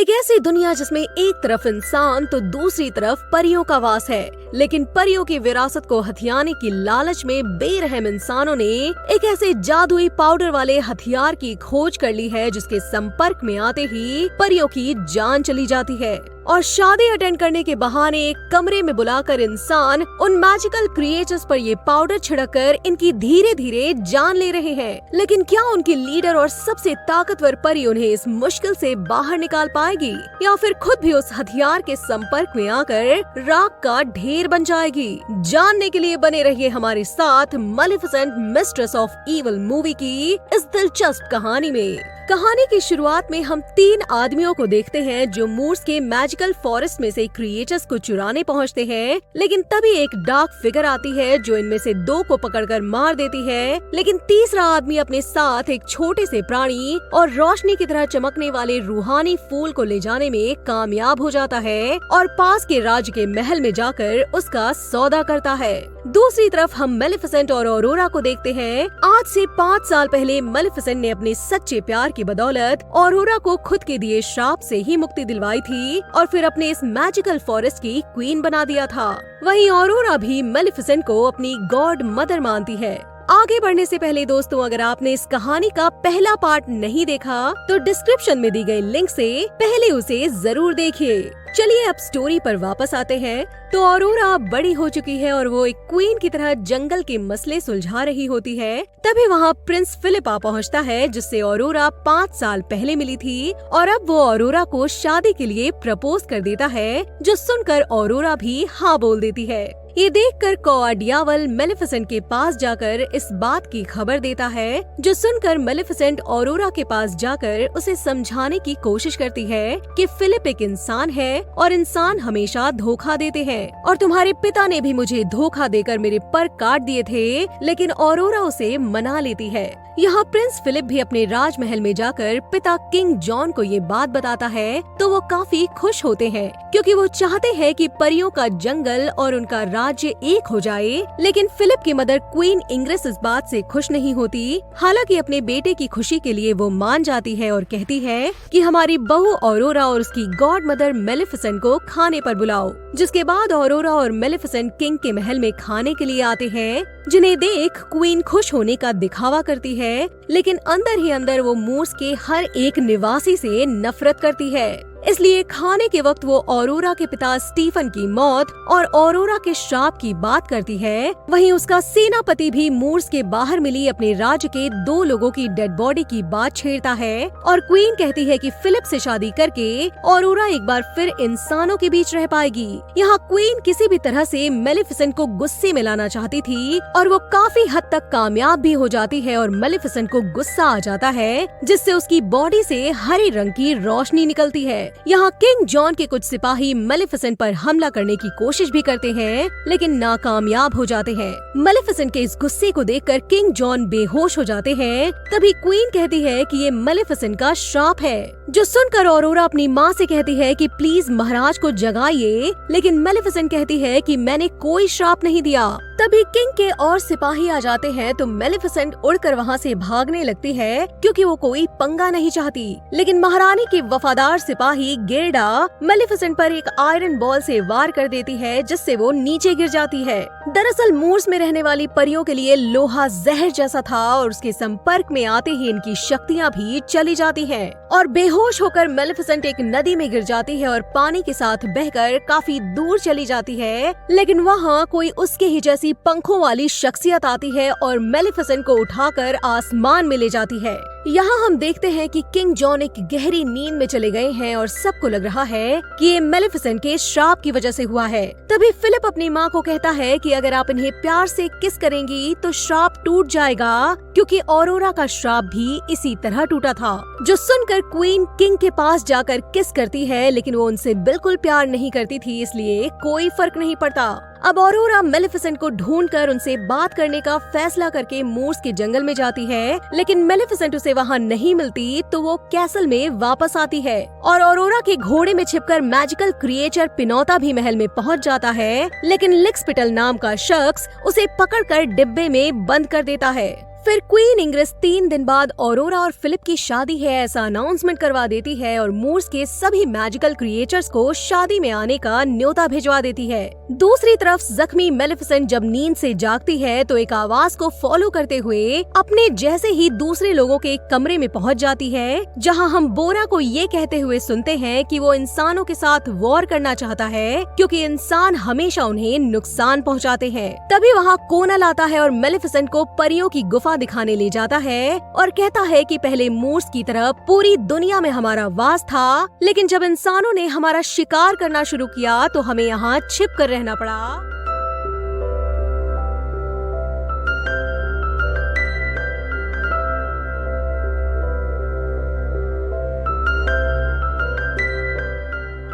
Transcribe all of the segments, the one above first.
एक ऐसी दुनिया जिसमें एक तरफ इंसान तो दूसरी तरफ परियों का वास है, लेकिन परियों की विरासत को हथियाने की लालच में बेरहम इंसानों ने एक ऐसे जादुई पाउडर वाले हथियार की खोज कर ली है जिसके संपर्क में आते ही परियों की जान चली जाती है। और शादी अटेंड करने के बहाने एक कमरे में बुलाकर इंसान उन मैजिकल क्रिएचर्स पर ये पाउडर छिड़ककर इनकी धीरे धीरे जान ले रहे हैं। लेकिन क्या उनकी लीडर और सबसे ताकतवर परी उन्हें इस मुश्किल से बाहर निकाल पाएगी, या फिर खुद भी उस हथियार के संपर्क में आकर राख का ढेर बन जाएगी? जानने के लिए बने रहिए हमारे साथ मलेफिसेंट मिस्ट्रेस ऑफ इविल मूवी की इस दिलचस्प कहानी में। कहानी की शुरुआत में हम 3 आदमियों को देखते हैं जो मूर्स के मैजिकल फॉरेस्ट में से क्रिएचर्स को चुराने पहुंचते हैं। लेकिन तभी एक डार्क फिगर आती है जो इनमें से 2 को पकड़कर मार देती है। लेकिन तीसरा आदमी अपने साथ एक छोटे से प्राणी और रोशनी की तरह चमकने वाले रूहानी फूल को ले जाने में कामयाब हो जाता है और पास के राज्य के महल में जाकर उसका सौदा करता है। दूसरी तरफ हम मेलेफिसेंट और ऑरोरा को देखते हैं। आज से 5 साल पहले मेलेफिसेंट ने अपने सच्चे प्यार की बदौलत ऑरोरा को खुद के दिए श्राप से ही मुक्ति दिलवाई थी और फिर अपने इस मैजिकल फॉरेस्ट की क्वीन बना दिया था। वहीं ऑरोरा भी मेलेफिसेंट को अपनी गॉड मदर मानती है। आगे बढ़ने से पहले दोस्तों, अगर आपने इस कहानी का पहला पार्ट नहीं देखा तो डिस्क्रिप्शन में दी गई लिंक से पहले उसे जरूर देखिए। चलिए अब स्टोरी पर वापस आते हैं। तो ऑरोरा बड़ी हो चुकी है और वो एक क्वीन की तरह जंगल के मसले सुलझा रही होती है। तभी वहाँ प्रिंस फिलिप आ पहुँचता है जिससे ऑरोरा 5 साल पहले मिली थी और अब वो ऑरोरा को शादी के लिए प्रपोज कर देता है, जो सुनकर ऑरोरा भी हाँ बोल देती है। ये देखकर कौआ-डियावल मेलेफिसेंट के पास जाकर इस बात की खबर देता है, जो सुनकर मेलेफिसेंट ऑरोरा के पास जाकर उसे समझाने की कोशिश करती है कि फिलिप एक इंसान है और इंसान हमेशा धोखा देते हैं और तुम्हारे पिता ने भी मुझे धोखा देकर मेरे पर काट दिए थे। लेकिन ऑरोरा उसे मना लेती है। यहाँ प्रिंस फिलिप भी अपने राजमहल में जाकर पिता किंग जॉन को ये बात बताता है तो वो काफी खुश होते हैं, क्योंकि वो चाहते हैं कि परियों का जंगल और उनका राज्य एक हो जाए। लेकिन फिलिप की मदर क्वीन इंग्रेस इस बात से खुश नहीं होती। हालांकि अपने बेटे की खुशी के लिए वो मान जाती है और कहती है कि हमारी बहू ऑरोरा और उसकी गॉड मदर मेलेफिसेंट को खाने पर बुलाओ। जिसके बाद ऑरोरा और मेलेफिसेंट किंग के महल में खाने के लिए आते हैं, जिन्हें देख क्वीन खुश होने का दिखावा करती है, लेकिन अंदर ही अंदर वो मूर्स के हर एक निवासी से नफरत करती है। इसलिए खाने के वक्त वो ऑरोरा के पिता स्टीफन की मौत और ऑरोरा के श्राप की बात करती है। वहीं उसका सेनापति भी मूर्स के बाहर मिली अपने राज्य के 2 लोगों की डेड बॉडी की बात छेड़ता है और क्वीन कहती है कि फिलिप से शादी करके ऑरोरा एक बार फिर इंसानों के बीच रह पाएगी। यहाँ क्वीन किसी भी तरह से मेलेफिसेंट को गुस्से में लाना चाहती थी और वो काफी हद तक कामयाब भी हो जाती है और मेलेफिसेंट को गुस्सा आ जाता है, जिससे उसकी बॉडी से हरे रंग की रोशनी निकलती है। यहाँ किंग जॉन के कुछ सिपाही मेलेफिसेंट पर हमला करने की कोशिश भी करते हैं, लेकिन नाकामयाब हो जाते हैं। मेलेफिसेंट के इस गुस्से को देखकर किंग जॉन बेहोश हो जाते हैं। तभी क्वीन कहती है कि ये मेलेफिसेंट का श्राप है, जो सुनकर ऑरोरा अपनी माँ से कहती है कि प्लीज महाराज को जगाइए। लेकिन मेलेफिसेंट कहती है कि मैंने कोई श्राप नहीं दिया। तभी किंग के और सिपाही आ जाते हैं तो मेलेफिसेंट उड़कर वहाँ से भागने लगती है, क्योंकि वो कोई पंगा नहीं चाहती। लेकिन महारानी की वफादार सिपाही गेर्डा मेलेफिसेंट पर एक आयरन बॉल से वार कर देती है, जिससे वो नीचे गिर जाती है। दरअसल मूर्स में रहने वाली परियों के लिए लोहा जहर जैसा था और उसके संपर्क में आते ही इनकी शक्तियाँ भी चली जाती हैं और बेहोश होकर मेलेफिसेंट एक नदी में गिर जाती है और पानी के साथ बहकर काफी दूर चली जाती है। लेकिन वहाँ कोई उसके ही जैसी पंखों वाली शख्सियत आती है और मेलेफिसेंट को उठाकर आसमान में ले जाती है। यहाँ हम देखते हैं कि किंग जॉन एक गहरी नींद में चले गए हैं और सबको लग रहा है कि ये मेलेफिसेंट के श्राप की वजह से हुआ है। तभी फिलिप अपनी माँ को कहता है कि अगर आप इन्हें प्यार से किस करेंगी तो श्राप टूट जाएगा, क्योंकि ऑरोरा का श्राप भी इसी तरह टूटा था। जो सुनकर क्वीन किंग के पास जाकर किस करती है, लेकिन वो उनसे बिल्कुल प्यार नहीं करती थी, इसलिए कोई फर्क नहीं पड़ता। अब ऑरोरा मेलेफिसेंट को ढूंढकर उनसे बात करने का फैसला करके मूर्स के जंगल में जाती है, लेकिन मेलेफिसेंट उसे वहाँ नहीं मिलती तो वो कैसल में वापस आती है और ऑरोरा के घोड़े में छिपकर मैजिकल क्रिएचर पिनोता भी महल में पहुँच जाता है। लेकिन लिक्सपिटल नाम का शख्स उसे पकड़कर डिब्बे में बंद कर देता है। फिर क्वीन इंग्रेस 3 दिन बाद ऑरोरा और फिलिप की शादी है ऐसा अनाउंसमेंट करवा देती है और मूर्स के सभी मैजिकल क्रिएचर्स को शादी में आने का न्योता भिजवा देती है। दूसरी तरफ जख्मी मेलेफिसेंट जब नींद से जागती है तो एक आवाज को फॉलो करते हुए अपने जैसे ही दूसरे लोगों के एक कमरे में पहुंच जाती है, जहां हम बोरा को ये कहते हुए सुनते हैं कि वो इंसानों के साथ वॉर करना चाहता है क्योंकि इंसान हमेशा उन्हें नुकसान पहुंचाते हैं। तभी वहां कोनल आता है और मेलेफिसेंट को परियों की गुफा दिखाने ले जाता है और कहता है कि पहले मूर्स की तरह पूरी दुनिया में हमारा वास था, लेकिन जब इंसानों ने हमारा शिकार करना शुरू किया तो हमें यहाँ छिप कर रहना पड़ा।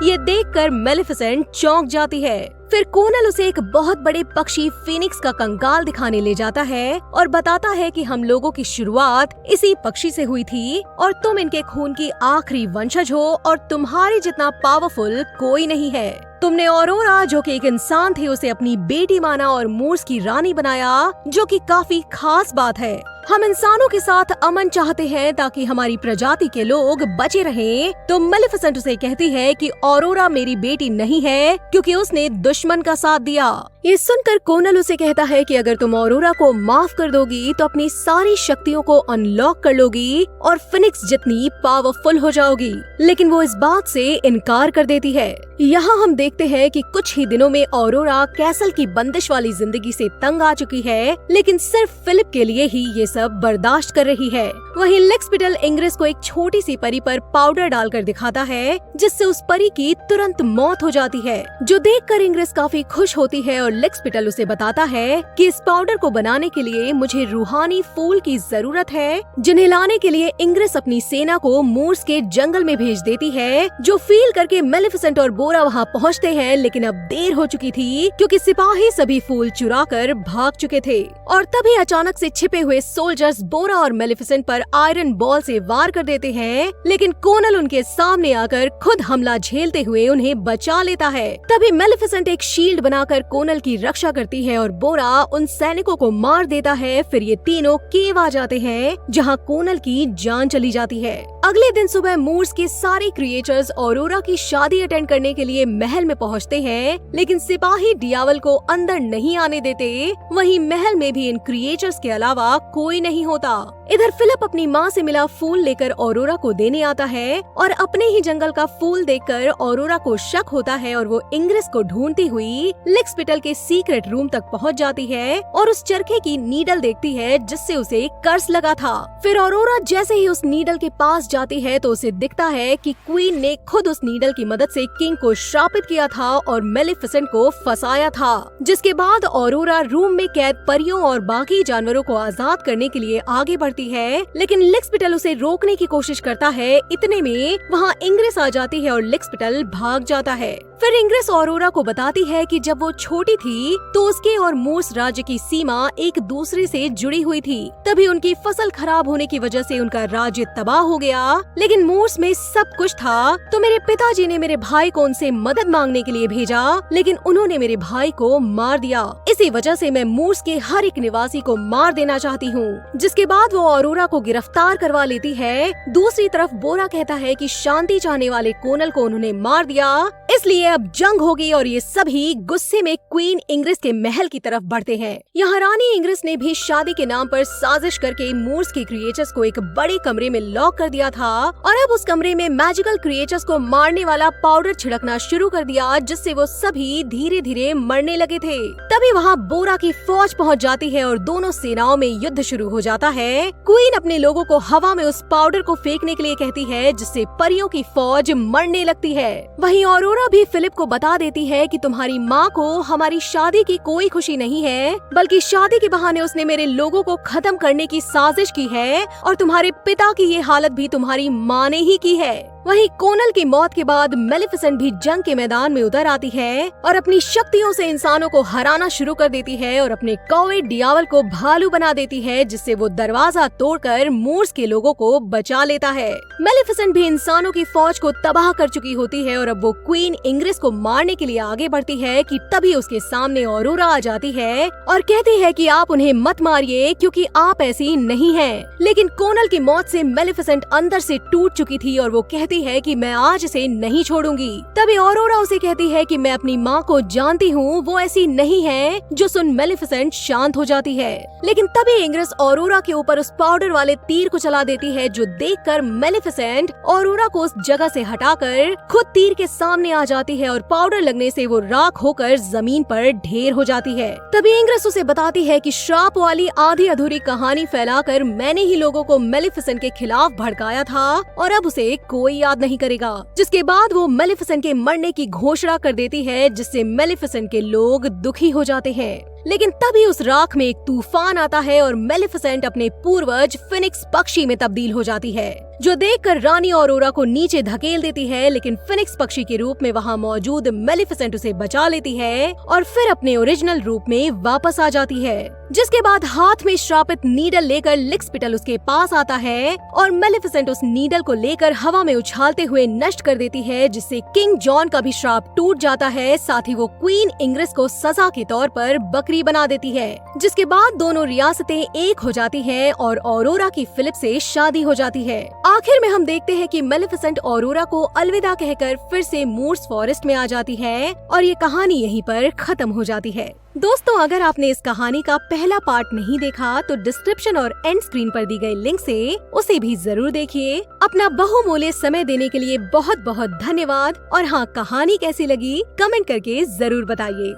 ये देखकर मेलेफिसेंट चौंक जाती है। फिर कोनल उसे एक बहुत बड़े पक्षी फीनिक्स का कंकाल दिखाने ले जाता है और बताता है कि हम लोगों की शुरुआत इसी पक्षी से हुई थी और तुम इनके खून की आखिरी वंशज हो और तुम्हारे जितना पावरफुल कोई नहीं है। तुमने ऑरोरा जो कि एक इंसान थे उसे अपनी बेटी माना और मूर्स की रानी बनाया, जो कि काफी खास बात है। हम इंसानों के साथ अमन चाहते हैं ताकि हमारी प्रजाति के लोग बचे रहें। तो मेलेफिसेंट उसे कहती है कि ऑरोरा मेरी बेटी नहीं है क्योंकि उसने दुश्मन का साथ दिया। ये सुनकर कोनल उसे कहता है कि अगर तुम ऑरोरा को माफ कर दोगी तो अपनी सारी शक्तियों को अनलॉक कर लोगी और फिनिक्स जितनी पावरफुल हो जाओगी, लेकिन वो इस बात से इनकार कर देती है। यहाँ हम देखते हैं कि कुछ ही दिनों में ऑरोरा कैसल की बंदिश वाली जिंदगी से तंग आ चुकी है, लेकिन सिर्फ फिलिप के लिए ही ये सब बर्दाश्त कर रही है। वहीं लिक्सपिटल इंग्रेस को एक छोटी सी परी पर पाउडर डालकर दिखाता है, जिससे उस परी की तुरंत मौत हो जाती है, जो देखकर इंग्रेस काफी खुश होती है और लिक्सपिटल उसे बताता है कि इस पाउडर को बनाने के लिए मुझे रूहानी फूल की जरूरत है, जिन्हें लाने के लिए इंग्रेस अपनी सेना को मूर्स के जंगल में भेज देती है, जो फील करके मेलेफिसेंट और बोरा वहाँ पहुँचते हैं, लेकिन अब देर हो चुकी थी क्योंकि सिपाही सभी फूल चुरा कर भाग चुके थे। और तभी अचानक से छिपे हुए सोल्जर्स बोरा और मेलेफिसेंट पर आयरन बॉल से वार कर देते हैं, लेकिन कोनल उनके सामने आकर खुद हमला झेलते हुए उन्हें बचा लेता है। तभी मेलेफिसेंट एक शील्ड बनाकर कोनल की रक्षा करती है और बोरा उन सैनिकों को मार देता है। फिर ये तीनों केव आ जाते हैं जहाँ कोनल की जान चली जाती है। अगले दिन सुबह मूर्स के सारे क्रिएचर्स ऑरोरा की शादी अटेंड करने के लिए महल में पहुँचते हैं, लेकिन सिपाही डियावल को अंदर नहीं आने देते। वहीं महल में भी इन क्रिएचर्स के अलावा कोई नहीं होता। इधर फिलिप अपनी माँ से मिला फूल लेकर ऑरोरा को देने आता है और अपने ही जंगल का फूल देखकर ऑरोरा को शक होता है और वो इंग्रेस को ढूंढती हुई लिक्सपिटल के सीक्रेट रूम तक पहुँच जाती है और उस चरखे की नीडल देखती है जिससे उसे कर्स लगा था। फिर ऑरोरा जैसे ही उस नीडल के पास जाती है तो उसे दिखता है कि क्वीन ने खुद उस नीडल की मदद से किंग को श्रापित किया था और मेलेफिसेंट को फंसाया था, जिसके बाद ऑरोरा रूम में कैद परियों और बाकी जानवरों को आजाद करने के लिए आगे बढ़ती है, लेकिन लिक्सपिटल उसे रोकने की कोशिश करता है। इतने में वहाँ इंग्रेस आ जाती है और लिक्सपिटल भाग जाता है। फिर इंग्रेस ऑरोरा को बताती है कि जब वो छोटी थी तो उसके और मूर्स राज्य की सीमा एक दूसरे से जुड़ी हुई थी। तभी उनकी फसल खराब होने की वजह से उनका राज्य तबाह हो गया, लेकिन मूर्स में सब कुछ था। तो मेरे पिताजी ने मेरे भाई को उनसे मदद मांगने के लिए भेजा, लेकिन उन्होंने मेरे भाई को मार दिया। इसी वजह से मैं मूर्स के हर एक निवासी को मार देना चाहती हूँ। जिसके बाद वो ऑरोरा को गिरफ्तार करवा लेती है। दूसरी तरफ बोरा कहता है कि शांति चाहने वाले कोनल को उन्होंने मार दिया, इसलिए अब जंग होगी और ये सभी गुस्से में क्वीन इंग्रेस के महल की तरफ बढ़ते हैं। यहाँ रानी इंग्रेस ने भी शादी के नाम पर साजिश करके मूर्स के क्रिएचर्स को एक बड़े कमरे में लॉक कर दिया था और अब उस कमरे में मैजिकल क्रिएचर्स को मारने वाला पाउडर छिड़कना शुरू कर दिया, जिससे वो सभी धीरे धीरे मरने लगे थे। तभी वहाँ बोरा की फौज पहुँच जाती है और दोनों सेनाओं में युद्ध शुरू हो जाता है। क्वीन अपने लोगों को हवा में उस पाउडर को फेंकने के लिए कहती है, जिससे परियों की फौज मरने लगती है। वहीं ऑरोरा भी फिलिप को बता देती है कि तुम्हारी माँ को हमारी शादी की कोई खुशी नहीं है, बल्कि शादी के बहाने उसने मेरे लोगों को खत्म करने की साजिश की है और तुम्हारे पिता की ये हालत भी तुम्हारी माँ ने ही की है। वहीं कोनल की मौत के बाद मेलिफिसेंट भी जंग के मैदान में उतर आती है और अपनी शक्तियों से इंसानों को हराना शुरू कर देती है और अपने कौवे डियावल को भालू बना देती है, जिससे वो दरवाजा तोड़कर मूर्स के लोगों को बचा लेता है। मेलिफिसेंट भी इंसानों की फौज को तबाह कर चुकी होती है और अब वो क्वीन इंग्रिस को मारने के लिए आगे बढ़ती है कि तभी उसके सामने ऑरोरा आ जाती है और कहती है कि आप उन्हें मत मारिए क्योंकि आप ऐसी नहीं हैं। लेकिन कोनल की मौत से मेलिफिसेंट अंदर से टूट चुकी थी और वो कहती है कि मैं आज इसे नहीं छोड़ूंगी। तभी ऑरोरा उसे कहती है कि मैं अपनी माँ को जानती हूँ, वो ऐसी नहीं है। जो सुन मेलिफिसेंट शांत हो जाती है। लेकिन तभी इंग्रिस ऑरोरा के ऊपर उस पाउडर वाले तीर को चला देती है, जो देखकर मेलिफिसेंट ऑरोरा को उस जगह से हटाकर खुद तीर के सामने आ जाती है और पाउडर लगने से वो राख होकर जमीन पर ढेर हो जाती है। तभी इंग्रिस उसे बताती है कि श्राप वाली आधी अधूरी कहानी फैलाकर मैंने ही लोगों को मेलिफिसेंट के खिलाफ भड़काया था और अब उसे कोई याद नहीं करेगा। जिसके बाद वो मेलिफिसेंट के मरने की घोषणा कर देती है, जिससे मेलिफिसेंट के लोग दुखी हो जाते हैं। लेकिन तभी उस राख में एक तूफान आता है और मेलिफिसेंट अपने पूर्वज फिनिक्स पक्षी में तब्दील हो जाती है, जो देखकर रानी ऑरोरा को नीचे धकेल देती है। लेकिन फिनिक्स पक्षी के रूप में वहाँ मौजूद मेलिफिसेंट उसे बचा लेती है और फिर अपने ओरिजिनल रूप में वापस आ जाती है। जिसके बाद हाथ में श्रापित नीडल लेकर लिक्सपिटल उसके पास आता है और मेलिफिसेंट उस नीडल को लेकर हवा में उछालते हुए नष्ट कर देती है, जिससे किंग जॉन का भी श्राप टूट जाता है। साथ ही वो क्वीन इंग्रिस को सजा के तौर पर बकरी बना देती है। जिसके बाद दोनों रियासतें एक हो जाती हैं और ऑरोरा की फिलिप से शादी हो जाती है। आखिर में हम देखते हैं कि मेलिफिसेंट ऑरोरा को अलविदा कहकर फिर से मूर्स फॉरेस्ट में आ जाती है और ये कहानी यहीं पर खत्म हो जाती है। दोस्तों, अगर आपने इस कहानी का पहला पार्ट नहीं देखा तो डिस्क्रिप्शन और एंड स्क्रीन पर दी गई लिंक से उसे भी जरूर देखिए। अपना बहुमूल्य समय देने के लिए बहुत बहुत धन्यवाद और हाँ, कहानी कैसी लगी कमेंट करके जरूर बताइए।